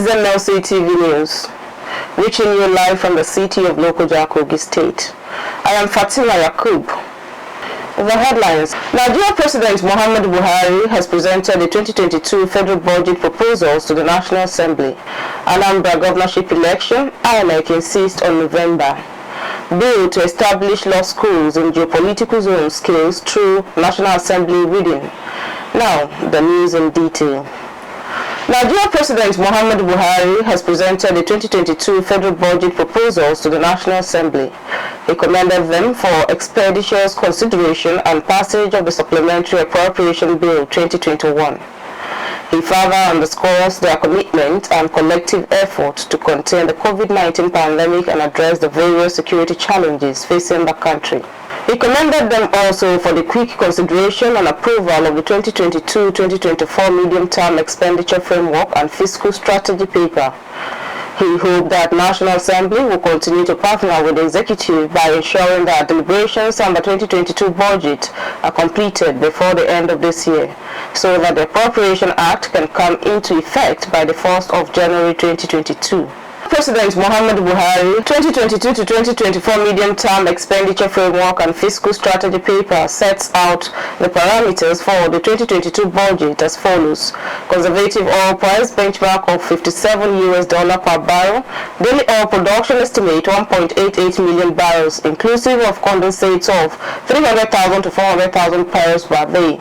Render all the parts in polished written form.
is Mlc Tv News, reaching you live from the city of Lokoja, Kogi State. I am Fatima Yakub. The headlines. Nigeria President Muhammadu Buhari has presented the 2022 federal budget proposals to the National Assembly. Anambra Governorship election, INEC insists on November. Bill to establish law schools in geopolitical zone scales through National Assembly reading. Now, the news in detail. Nigeria President Muhammadu Buhari has presented the 2022 federal budget proposals to the National Assembly. He commended them for expeditious consideration and passage of the Supplementary Appropriation Bill 2021. He further underscores their commitment and collective effort to contain the COVID-19 pandemic and address the various security challenges facing the country. He commended them also for the quick consideration and approval of the 2022-2024 medium-term expenditure framework and fiscal strategy paper. He hoped that National Assembly will continue to partner with the executive by ensuring that deliberations on the 2022 budget are completed before the end of this year, so that the Appropriation Act can come into effect by the 1st of January 2022. President Muhammadu Buhari 2022 to 2024 medium-term expenditure framework and fiscal strategy paper sets out the parameters for the 2022 budget as follows: conservative oil price benchmark of $57 per barrel, daily oil production estimate 1.88 million barrels, inclusive of condensates of 300,000 to 400,000 barrels per day,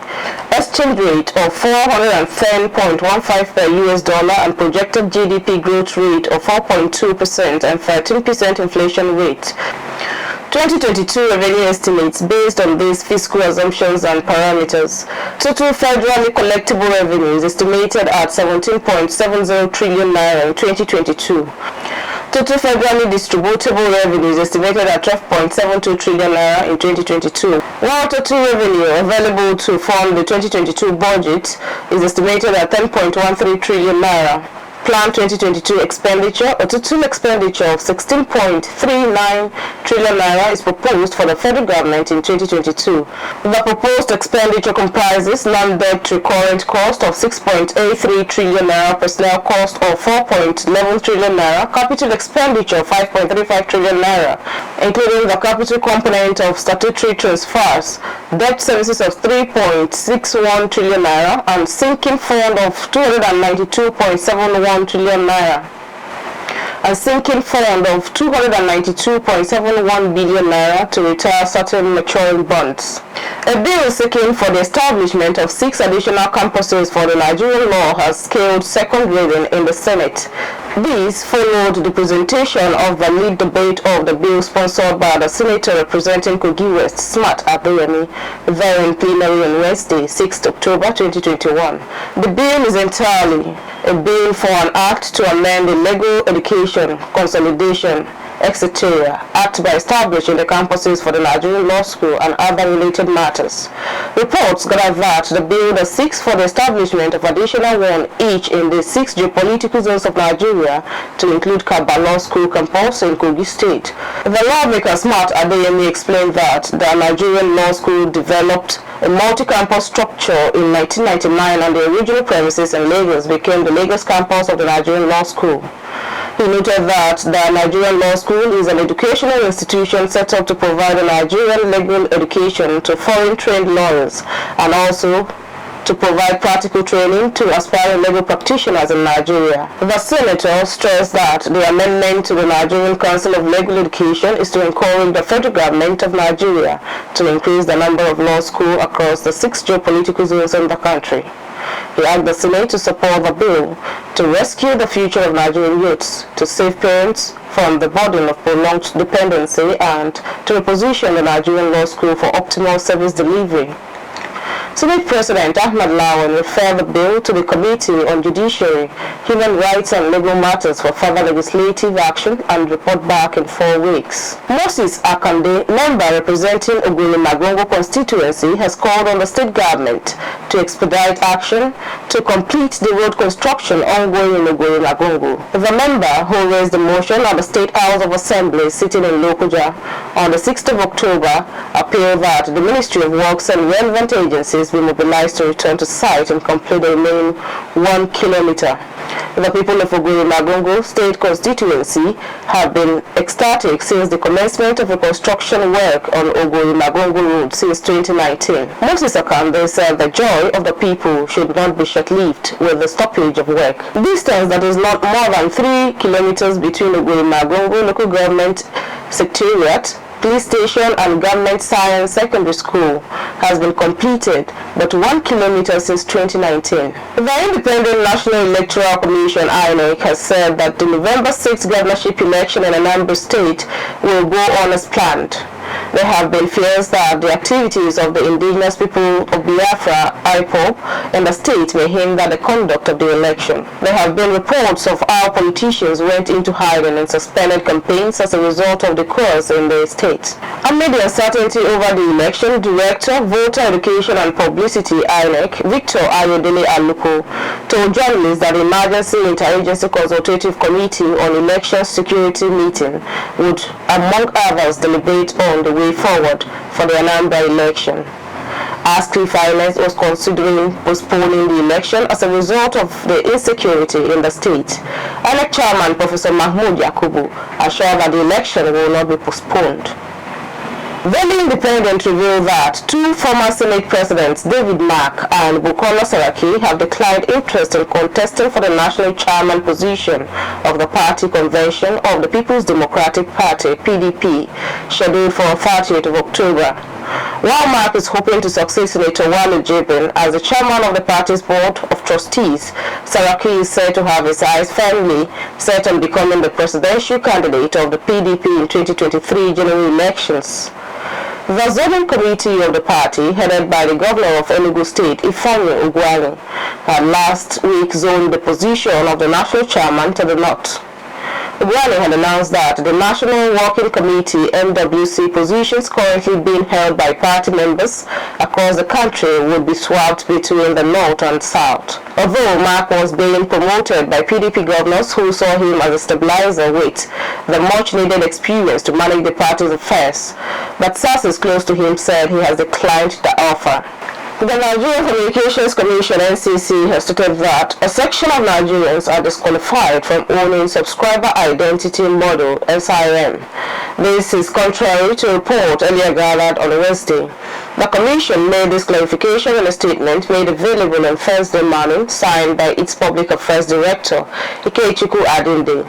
exchange rate of 410.15 per US dollar, and projected GDP growth rate of 4.2% and 13% inflation rate. 2022 revenue estimates based on these fiscal assumptions and parameters. Total federally collectible revenue is estimated at 17.70 trillion naira in 2022. Total federally distributable revenue is estimated at 12.72 trillion naira in 2022, while total revenue available to fund the 2022 budget is estimated at 10.13 trillion naira. Planned 2022 expenditure, a total expenditure of 16.39 trillion naira is proposed for the federal government in 2022. The proposed expenditure comprises non-debt recurrent cost of 6.83 trillion naira, personnel cost of 4.11 trillion naira, capital expenditure of 5.35 trillion naira, including the capital component of statutory transfers, debt services of 3.61 trillion naira, and sinking fund of 292.71 trillion naira, and sinking fund of 292.71 billion naira to retire certain maturing bonds. A bill seeking for the establishment of 6 additional campuses for the Nigerian law has scaled second reading in the Senate. This followed the presentation of the lead debate of the bill sponsored by the senator representing Kogi West, Smart Adeyemi, there in plenary on Wednesday, 6th October 2021. The bill is entirely a bill for an act to amend the Legal Education Consolidation, etc. Act by establishing the campuses for the Nigerian Law School and other related matters. Reports gather that the bill that seeks for the establishment of additional one each in the 6 geopolitical zones of Nigeria to include Kaba Law School campus in Kogi State. The lawmaker Smart Adeyemi explained that the Nigerian Law School developed a multi-campus structure in 1999 and the original premises in Lagos became the Lagos campus of the Nigerian Law School. He noted that the Nigerian Law School is an educational institution set up to provide a Nigerian legal education to foreign-trained lawyers and also to provide practical training to aspiring legal practitioners in Nigeria. The senator stressed that the amendment to the Nigerian Council of Legal Education is to encourage the federal government of Nigeria to increase the number of law schools across the 6 geopolitical zones in the country. He asked the Senate to support the bill to rescue the future of Nigerian youths, to save parents from the burden of prolonged dependency, and to reposition the Nigerian Law School for optimal service delivery. Senate President Ahmed Lawan referred the bill to the Committee on Judiciary, Human Rights and Legal Matters for further legislative action and report back in 4 weeks. Moses Akande, member representing Ogoni Magongo constituency, has called on the state government to expedite action to complete the road construction ongoing in Ogoni Magongo. The member, who raised the motion at the State House of Assembly sitting in Lokoja on the 6th of October, appealed that the Ministry of Works and relevant agencies be mobilized to return to site and complete the remaining 1 kilometer. The people of Oguri State constituency have been ecstatic since the commencement of reconstruction work on Oguri Road since 2019. Moses Akande said the joy of the people should not be short-lived with the stoppage of work. Distance that is not more than 3 kilometers between Oguri local government secretariat, police station and government science secondary school has been completed, but 1 kilometer since 2019. The Independent National Electoral Commission INEC has said that the November 6th governorship election in Anambra State will go on as planned. There have been fears that the activities of the indigenous people of Biafra, IPOB, in the state may hinder the conduct of the election. There have been reports of how politicians went into hiding and suspended campaigns as a result of the chaos in the state. Amid the uncertainty over the election, Director, Voter Education and Publicity INEC, Victor Ayodele Aluko, told journalists that the Emergency Interagency Consultative Committee on Election Security meeting would, among others, deliberate on the way forward for the Anambra election. Asked if INEC was considering postponing the election as a result of the insecurity in the state, INEC Chairman Professor Mahmoud Yakubu assured that the election will not be postponed. Daily Independent revealed that two former Senate presidents, David Mark and Bukola Saraki, have declined interest in contesting for the national chairman position of the party convention of the People's Democratic Party, PDP, scheduled for 30th of October. While Mark is hoping to succeed Senator Wale Jibin as the chairman of the party's board of trustees, Saraki is said to have his eyes firmly set on becoming the presidential candidate of the PDP in 2023 general elections. The zoning committee of the party, headed by the governor of Enugu State, Ifeanyi Ugwuanyi, had last week zoned the position of the national chairman to the north. Buhari had announced that the National Working Committee (NWC) positions currently being held by party members across the country would be swapped between the north and south. Although Mark was being promoted by PDP governors who saw him as a stabilizer with the much-needed experience to manage the party's affairs, but sources close to him said he has declined the offer. The Nigerian Communications Commission (NCC) has stated that a section of Nigerians are disqualified from owning subscriber identity model (SIM). This is contrary to a report earlier gathered on Wednesday. The Commission made this clarification in a statement made available on Thursday morning, signed by its Public Affairs Director, Ikechukwu Adinde.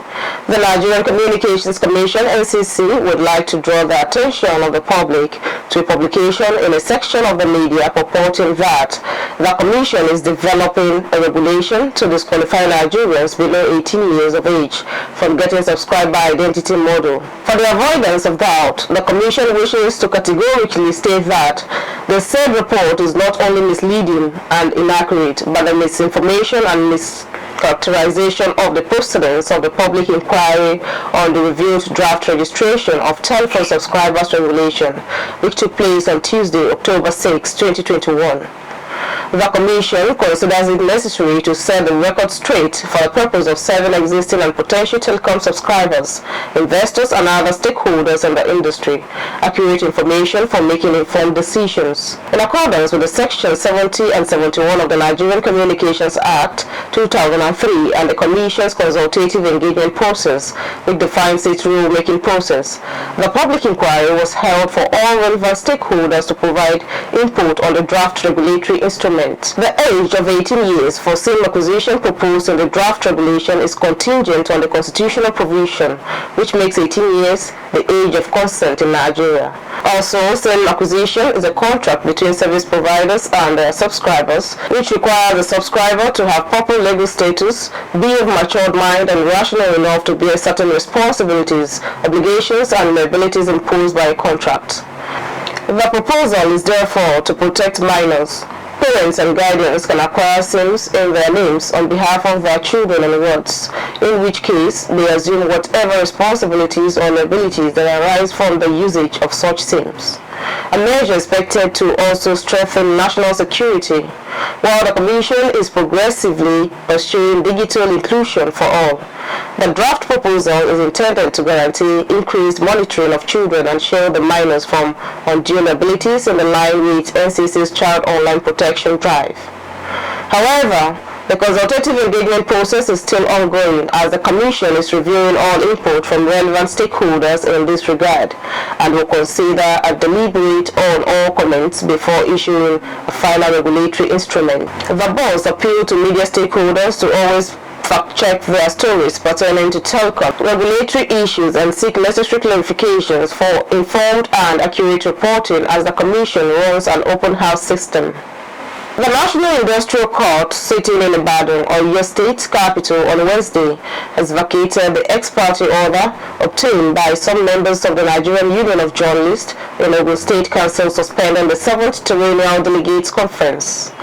The Nigerian Communications Commission (NCC) would like to draw the attention of the public to a publication in a section of the media purporting that the Commission is developing a regulation to disqualify Nigerians below 18 years of age from getting subscriber identity model. For the avoidance of doubt, the Commission wishes to categorically state that the said report is not only misleading and inaccurate, but the misinformation and mischaracterization of the precedents of the public inquiry on the reviewed draft registration of telephone subscribers regulation, which took place on Tuesday, October 6, 2021. The Commission considers it necessary to set the record straight for the purpose of serving existing and potential telecom subscribers, investors and other stakeholders in the industry accurate information for making informed decisions. In accordance with the Section 70 and 71 of the Nigerian Communications Act 2003 and the Commission's consultative engagement process, which defines its rule-making process, the public inquiry was held for all relevant stakeholders to provide input on the draft regulatory instrument. The age of 18 years for SIM acquisition proposed in the draft regulation is contingent on the constitutional provision, which makes 18 years the age of consent in Nigeria. Also, SIM acquisition is a contract between service providers and their subscribers, which requires the subscriber to have proper legal status, be of matured mind and rational enough to bear certain responsibilities, obligations and liabilities imposed by a contract. The proposal is therefore to protect minors. Parents and guardians can acquire SIMs in their names on behalf of their children and wards, in which case they assume whatever responsibilities or liabilities that arise from the usage of such SIMs. A measure expected to also strengthen national security, while the Commission is progressively pursuing digital inclusion for all. The draft proposal is intended to guarantee increased monitoring of children and shield the minors from undue liabilities in the line with NCC's Child Online Protection Drive. However, The consultative engagement process is still ongoing as the Commission is reviewing all input from relevant stakeholders in this regard and will consider and deliberate on all comments before issuing a final regulatory instrument. The boss appealed to media stakeholders to always fact-check their stories pertaining to telecom regulatory issues and seek necessary clarifications for informed and accurate reporting as the Commission runs an open house system. The National Industrial Court, sitting in Ibadan, Oyo State capital, on Wednesday, has vacated the ex-party order obtained by some members of the Nigerian Union of Journalists in Ogun State Council suspending the 7th Terrennial Delegates Conference.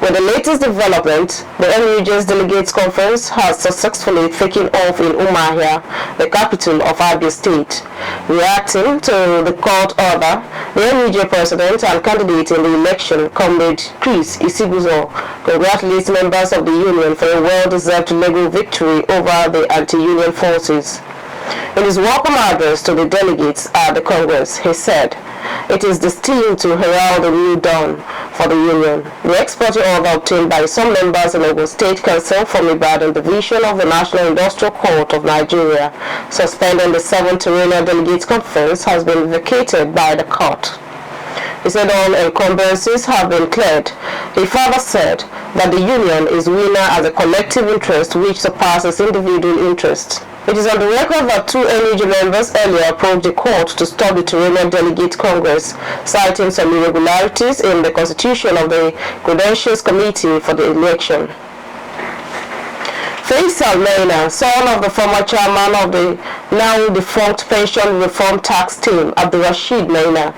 With the latest development, the NUJ's Delegates Conference has successfully taken off in Umuahia, the capital of Abia State. Reacting to the court order, the NUJ president and candidate in the election, Comrade Chris Isiguzo, congratulates members of the union for a well-deserved legal victory over the anti-union forces. In his welcome address to the delegates at the Congress, he said, "It is destined to herald a new dawn for the union." The ex-party order obtained by some members in Ogun State Council from Ibadan Division of the National Industrial Court of Nigeria, suspending the 7th Terrennial Delegates Conference, has been vacated by the court. He said all encumbrances have been cleared. He further said that the union is winner as a collective interest which surpasses individual interest. It is on the record that two NUJ members earlier approached the court to stop the Terrennial Delegate Congress, citing some irregularities in the constitution of the Credentials Committee for the election. Faisal Maina, son of the former chairman of the now defunct pension reform tax team, Abdulrashid Maina,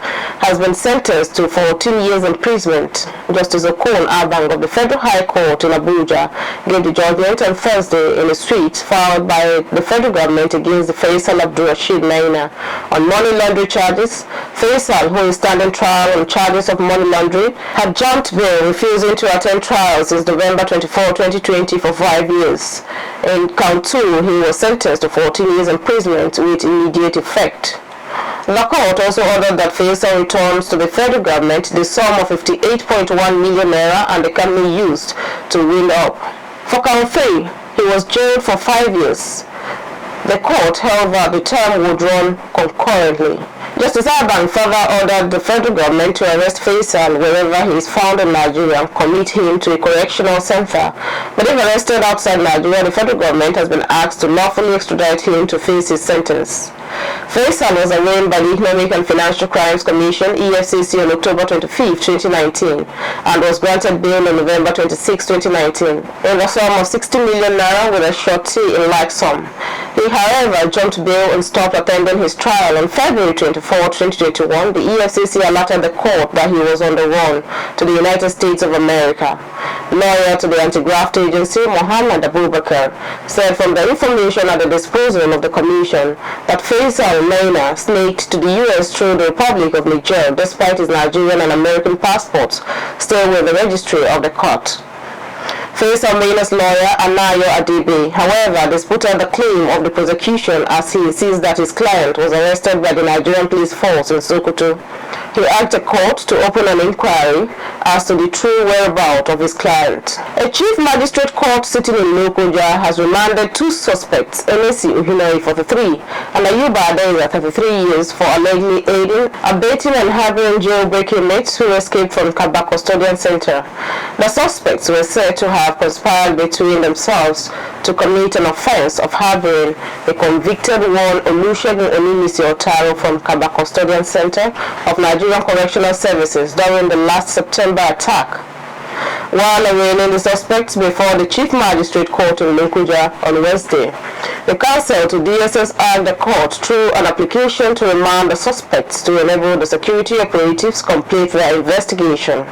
has been sentenced to 14 years imprisonment. Justice Okon Abang of the Federal High Court in Abuja gave the judgment on Thursday in a suit filed by the federal government against the Faisal Abdulrashid Maina on money laundering charges. Faisal, who is standing trial on charges of money laundering, had jumped bail, refusing to attend trial since November 24, 2020 for 5 years. In count 2, he was sentenced to 14 years imprisonment with immediate effect. The court also ordered that Faisal returns to the federal government the sum of 58.1 million naira and the company used to wind up. For count 3, he was jailed for 5 years. The court held that the term would run concurrently. Justice Abang further ordered the federal government to arrest Faisal wherever he is found in Nigeria and commit him to a correctional center. But if arrested outside Nigeria, the federal government has been asked to lawfully extradite him to face his sentence. Faisal was arraigned by the Economic and Financial Crimes Commission (EFCC) on October 25, 2019 and was granted bail on November 26, 2019 in the sum of 60 million naira with a surety in like sum. He, however, jumped bail and stopped attending his trial on February 24, 2021. The EFCC alerted the court that he was on the run to the United States of America. Lawyer to the anti-graft agency, Muhammadu, said from the information at the disposal of the commission that Faisal Maina snaked to the U.S. through the Republic of Niger despite his Nigerian and American passports still with the registry of the court. Faisal Maina's lawyer, Anayo Adibe, however, disputed the claim of the prosecution as he insists that his client was arrested by the Nigerian police force in Sokoto. He urged the court to open an inquiry as to the true whereabouts of his client. A chief magistrate court sitting in Lokoja has remanded two suspects, NASS Uhinari, 43, and Ayuba Adeza, 33 years, for allegedly aiding, abetting, and harboring jailbreaking mates who escaped from Kaba Custodian Center. The suspects were said to have conspired between themselves to commit an offense of harboring the convicted one Olusegun Onimisi Otaro from Kaba Custodian Center of Nigerian Correctional Services during the last September attack. While arraigning the suspects before the Chief Magistrate Court in Lokoja on Wednesday, the counsel to DSS asked the court through an application to remand the suspects to enable the security operatives complete their investigation.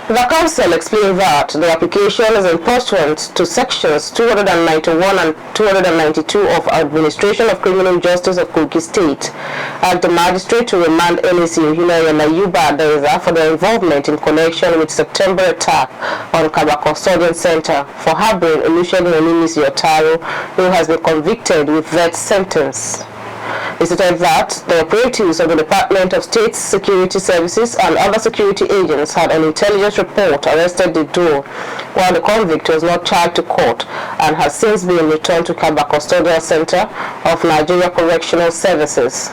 The counsel explained that the application is in pursuant to sections 291 and 292 of Administration of Criminal Justice of Kogi State, asked the magistrate to remand NASS Uhinari and Ayuba Adeza for their involvement in connection with September attack on Kaba Custodian Center for harboring Olusegun Onimisi Otaro, who has been convicted with death sentence. He stated that the operatives of the Department of State Security Services and other security agents had an intelligence report arrested the duo, while the convict was not charged to court and has since been returned to Kaba Custodial Center of Nigeria Correctional Services.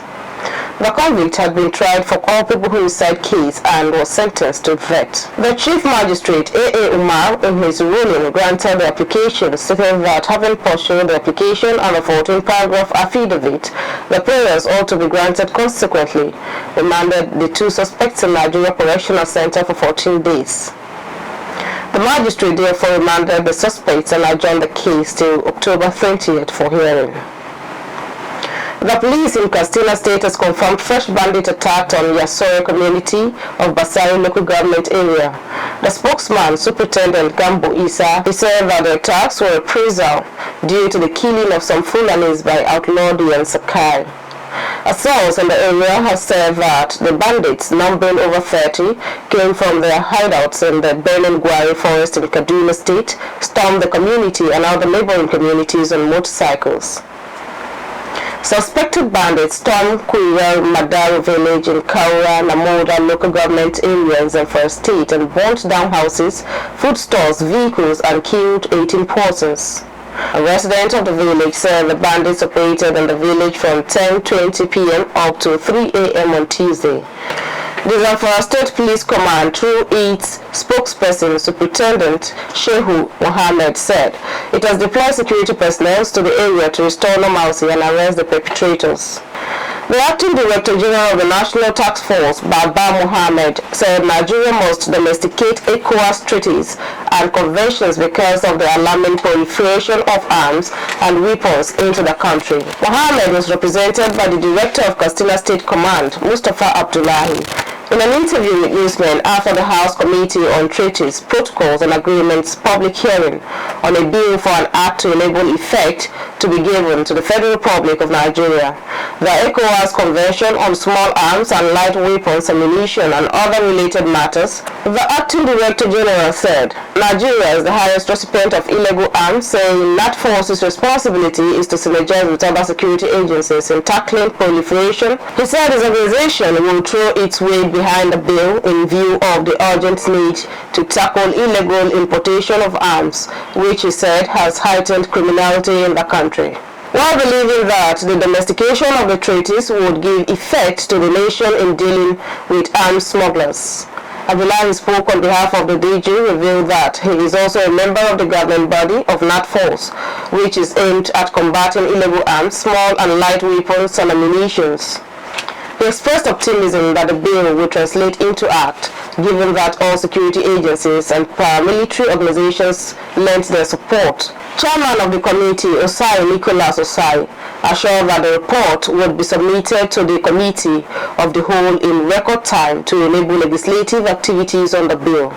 The convict had been tried for culpable homicide case and was sentenced to death. The Chief Magistrate A.A. Umar, in his ruling, granted the application, stating that having pursued the application and the 14-paragraph affidavit, the prayers ought to be granted consequently, remanded the two suspects in Nigeria Correctional Center for 14 days. The magistrate therefore remanded the suspects and adjourned the case till October 20th for hearing. The police in Katsina State has confirmed fresh bandit attack on Yasore community of Basari local government area. The spokesman, Superintendent Gambo Isa, he said that the attacks were reprisal due to the killing of some Fulanis by outlaw and Sakai. A source in the area has said that the bandits, numbering over 30, came from their hideouts in the Benin Gwari forest in Kaduna State, stormed the community and other neighboring communities on motorcycles. Suspected bandits stormed Kuiwel Madaru village in Kaura, Namoda local government areas in First State and burnt down houses, food stores, vehicles and killed 18 persons. A resident of the village said the bandits operated in the village from 10:20 p.m. up to 3 a.m. on Tuesday. The Zamfara State Police Command, through its spokesperson, Superintendent Shehu Mohammed, said it has deployed security personnel to the area to restore normalcy and arrest the perpetrators. The Acting Director General of the National Task Force, Baba Mohammed, said Nigeria must domesticate ECOWAS treaties and conventions because of the alarming proliferation of arms and weapons into the country. Mohammed was represented by the Director of Katsina State Command, Mustafa Abdullahi. In an interview with newsmen after the House Committee on Treaties, Protocols and Agreements public hearing on a bill for an act to enable effect to be given to the Federal Republic of Nigeria, the ECOWAS Convention on Small Arms and Light Weapons, Ammunition and other related matters, the Acting Director General said Nigeria is the highest recipient of illegal arms, saying that force's responsibility is to synergize with other security agencies in tackling proliferation. He said his organization will throw its weight behind the bill in view of the urgent need to tackle illegal importation of arms, which he said has heightened criminality in the country. While believing that the domestication of the treaties would give effect to the nation in dealing with arms smugglers, Abdullahi spoke on behalf of the DG, revealed that he is also a member of the governing body of NASS, which is aimed at combating illegal arms, small and light weapons and ammunition. He expressed optimism that the bill will translate into act, given that all security agencies and paramilitary organizations lent their support. Chairman of the committee, Osai Nicholas Osai, assured that the report would be submitted to the Committee of the Whole in record time to enable legislative activities on the bill.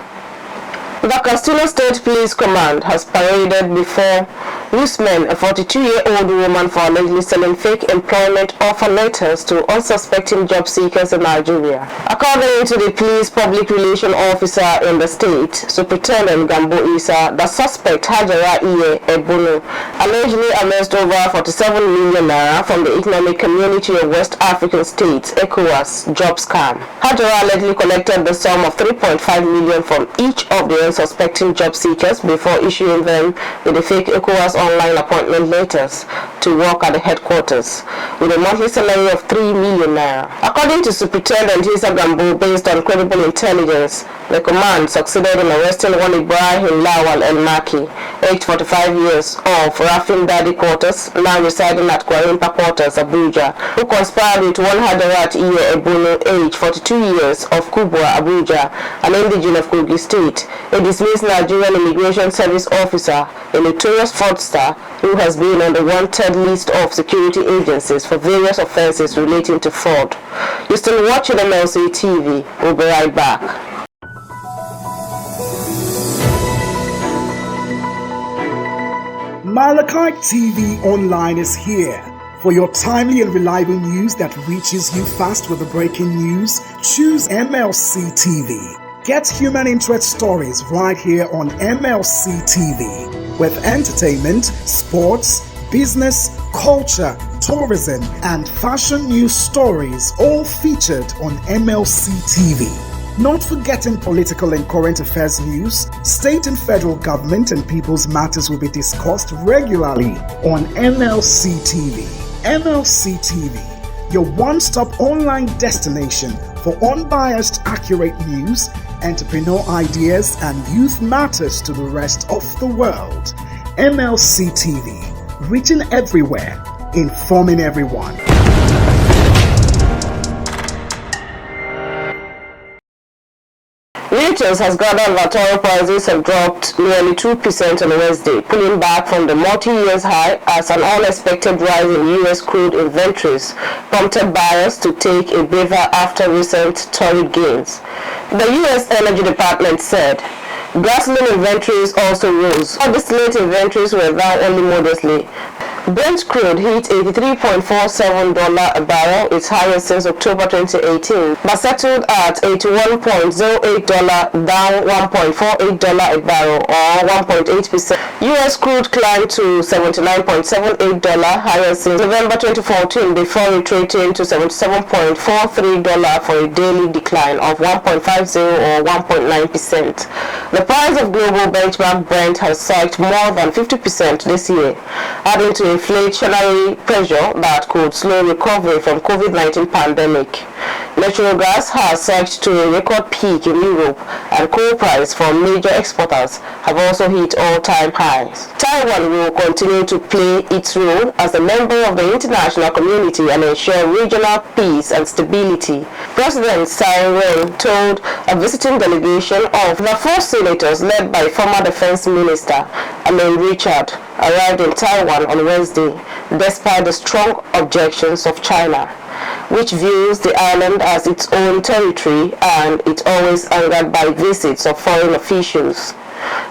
The Katsina State Police Command has paraded before Usman, a 42-year-old woman, for allegedly selling fake employment offer letters to unsuspecting job seekers in Nigeria. According to the police public relations officer in the state, Superintendent Gambo Isa, the suspect Hajara Iye Ebunu allegedly amassed over 47 million naira from the Economic Community of West African States, ECOWAS, job scam. Hajara allegedly collected the sum of 3.5 million from each of the unsuspecting job seekers before issuing them with the fake ECOWAS online appointment letters to work at the headquarters with a monthly salary of 3 million naira. According to Superintendent Isa Gambo, based on credible intelligence, the command succeeded in arresting one Ibrahim Lawal El Maki, aged 45 years, of Rafin Dadi quarters, now residing at Kwarimpa quarters, Abuja, who conspired with one Hadarat Iye Ebunu, aged 42 years, of Kubwa, Abuja, an indigene of Kogi State, a dismissed Nigerian Immigration Service officer, a notorious fraudster who has been on the wanted list of security agencies for various offenses relating to fraud. You're still watching Mlc TV. We'll be right back. Mlc TV Online is here for your timely and reliable news that reaches you fast with the breaking news. Choose Mlc TV. Get human interest stories right here on Mlc TV with entertainment, sports, business, culture, tourism, and fashion news stories, all featured on MLC TV. Not forgetting political and current affairs news, state and federal government and people's matters will be discussed regularly on MLC TV. MLC TV, your one-stop online destination for unbiased, accurate news, entrepreneur ideas, and youth matters to the rest of the world. MLC TV, reaching everywhere, informing everyone. Reuters has gathered that oil prices have dropped nearly 2% on Wednesday, pulling back from the multi-year high as an unexpected rise in U.S. crude inventories prompted buyers to take a breather after recent torrid gains. The U.S. Energy Department said gasoline inventories also rose, while distillate inventories were down only modestly. Brent crude hit $83.47 a barrel, its highest since October 2018, but settled at $81.08, down $1.48 a barrel, or 1.8%. U.S. crude climbed to $79.78, highest since November 2014, before retreating to $77.43 for a daily decline of 1.50 or 1.9%. The price of global benchmark Brent has surged more than 50% this year, adding to inflationary pressure that could slow recovery from COVID-19 pandemic. Natural gas has surged to a record peak in Europe, and coal prices from major exporters have also hit all-time highs. Taiwan will continue to play its role as a member of the international community and ensure regional peace and stability. President Tsai Ing-wen told a visiting delegation of the 4 senators led by former Defense Minister Richard arrived in Taiwan on Wednesday, despite the strong objections of China, which views the island as its own territory, and it's always angered by visits of foreign officials.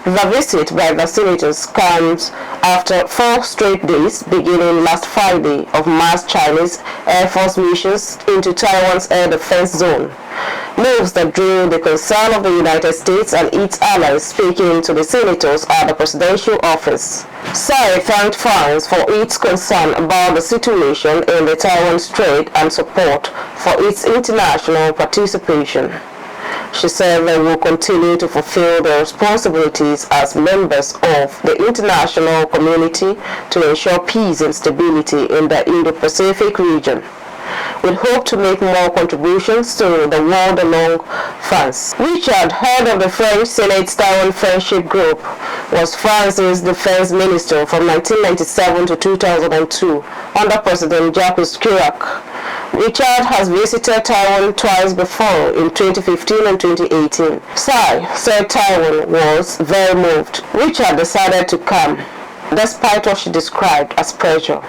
The visit by the senators comes after 4 straight days, beginning last Friday, of mass Chinese Air Force missions into Taiwan's air defense zone. Moves that drew the concern of the United States and its allies, speaking to the senators at the presidential office. Tsai thanked France for its concern about the situation in the Taiwan Strait and support for its international participation. She said they will continue to fulfill their responsibilities as members of the international community to ensure peace and stability in the Indo-Pacific region. We hope to make more contributions to the world along France. Richard, head of the French Senate's Taiwan Friendship Group, was France's defense minister from 1997 to 2002 under President Jacques Chirac. Richard has visited Taiwan twice before, in 2015 and 2018. Tsai said Taiwan was very moved. Richard decided to come, despite what she described as pressure,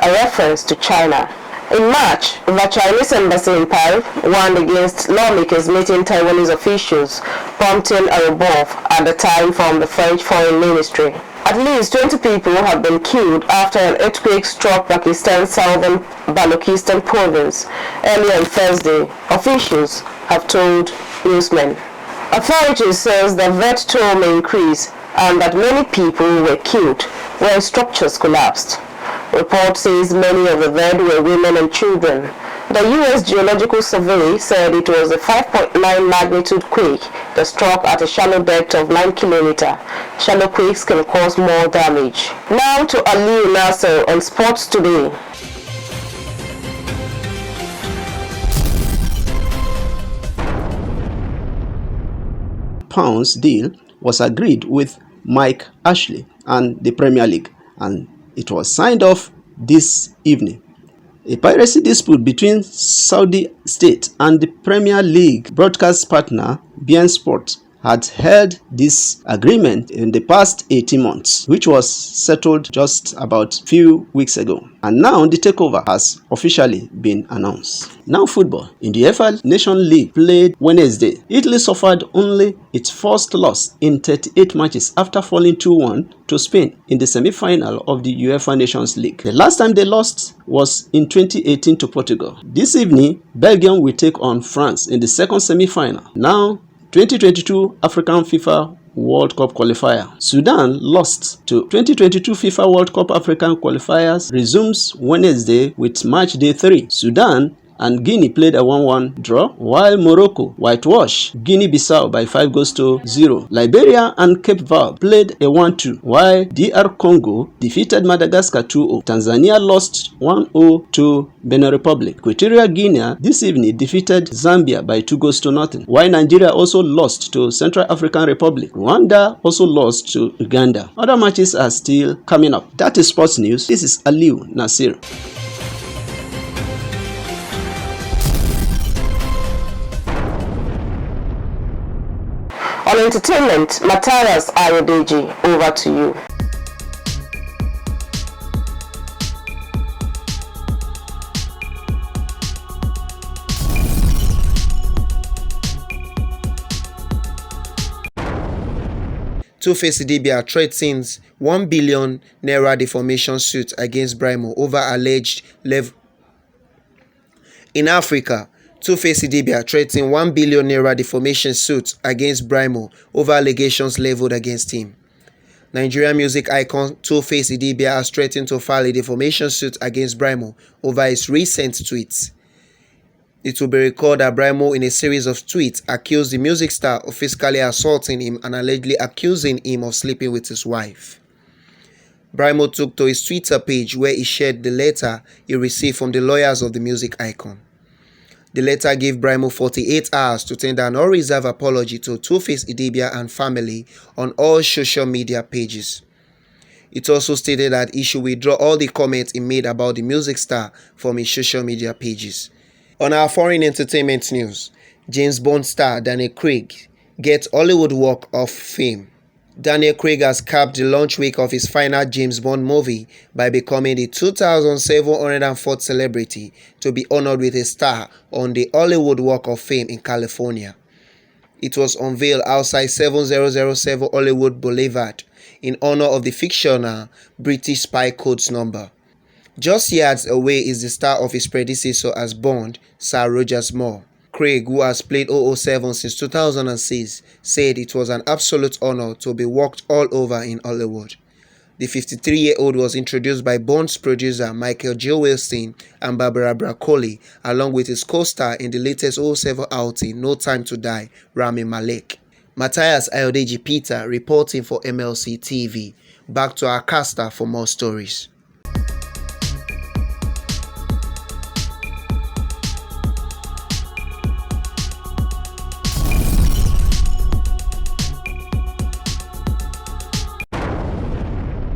a reference to China. In March, the Chinese embassy in Paris warned against lawmakers meeting Taiwanese officials, prompting a rebuff at the time from the French Foreign Ministry. At least 20 people have been killed after an earthquake struck Pakistan's southern Balochistan province earlier on Thursday, officials have told newsmen. Authorities says the death toll may increase and that many people were killed when structures collapsed. Report says many of the dead were women and children. The U.S. Geological Survey said it was a 5.9 magnitude quake that struck at a shallow depth of 9 km. Shallow quakes can cause more damage. Now to Ali Nasser on Sports Today. Pounds deal was agreed with Mike Ashley and the Premier League, and it was signed off this evening. A piracy dispute between Saudi State and the Premier League broadcast partner beIN Sport had held this agreement in the past 18 months, which was settled just about a few weeks ago. And now the takeover has officially been announced. Now football. In the UEFA Nation League played Wednesday, Italy suffered only its first loss in 38 matches after falling 2-1 to Spain in the semi-final of the UEFA Nations League. The last time they lost was in 2018 to Portugal. This evening, Belgium will take on France in the second semi-final. Now, 2022 African FIFA World Cup qualifier. Sudan lost to 2022 FIFA World Cup African qualifiers resumes Wednesday with match day 3. Sudan and Guinea played a 1-1 draw, while Morocco whitewashed Guinea-Bissau by 5-0. Liberia and Cape Verde played a 1-2, while DR Congo defeated Madagascar 2-0. Tanzania lost 1-0 to Benin Republic. Equatorial Guinea this evening defeated Zambia by 2-0, while Nigeria also lost to Central African Republic. Rwanda also lost to Uganda. Other matches are still coming up. That is sports news. This is Aliu Nasir. On entertainment, Matthias Ayodeji, over to you. Two-Face Idibia threatens 1 billion naira defamation suit against Brimo over alleged In Africa, Two-Face Idibia threatened 1 billion naira defamation suit against Brimo over allegations leveled against him. Nigerian music icon Two-Face Idibia has threatened to file a defamation suit against Brimo over his recent tweets. It will be recalled that Brimo, in a series of tweets, accused the music star of physically assaulting him and allegedly accusing him of sleeping with his wife. Brimo took to his Twitter page where he shared the letter he received from the lawyers of the music icon. The letter gave Brimo 48 hours to tender an unreserved apology to Two-Face Idibia and family on all social media pages. It also stated that he should withdraw all the comments he made about the music star from his social media pages. On our foreign entertainment news, James Bond star Daniel Craig gets Hollywood Walk of Fame. Daniel Craig has capped the launch week of his final James Bond movie by becoming the 2,704th celebrity to be honored with a star on the Hollywood Walk of Fame in California. It was unveiled outside 7007 Hollywood Boulevard in honor of the fictional British spy codes number. Just yards away is the star of his predecessor as Bond, Sir Roger Moore. Craig, who has played 007 since 2006, said it was an absolute honor to be walked all over in Hollywood. The 53-year-old was introduced by Bond's producer Michael J. Wilson and Barbara Broccoli, along with his co-star in the latest 007 outing, No Time to Die, Rami Malek. Matthias Ayodeji Peter reporting for MLC TV. Back to our caster for more stories.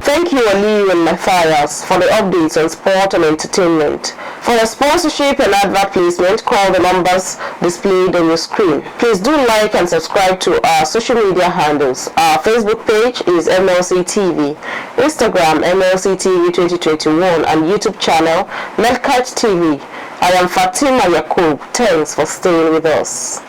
Thank you, Aliu and Matthias, for the updates on sport and entertainment. For a sponsorship and advert placement, call the numbers displayed on your screen. Please do like and subscribe to our social media handles. Our Facebook page is Mlc TV, Instagram Mlc TV 2021, and YouTube channel Mlc Tv. I am Fatima Yakub. Thanks for staying with us.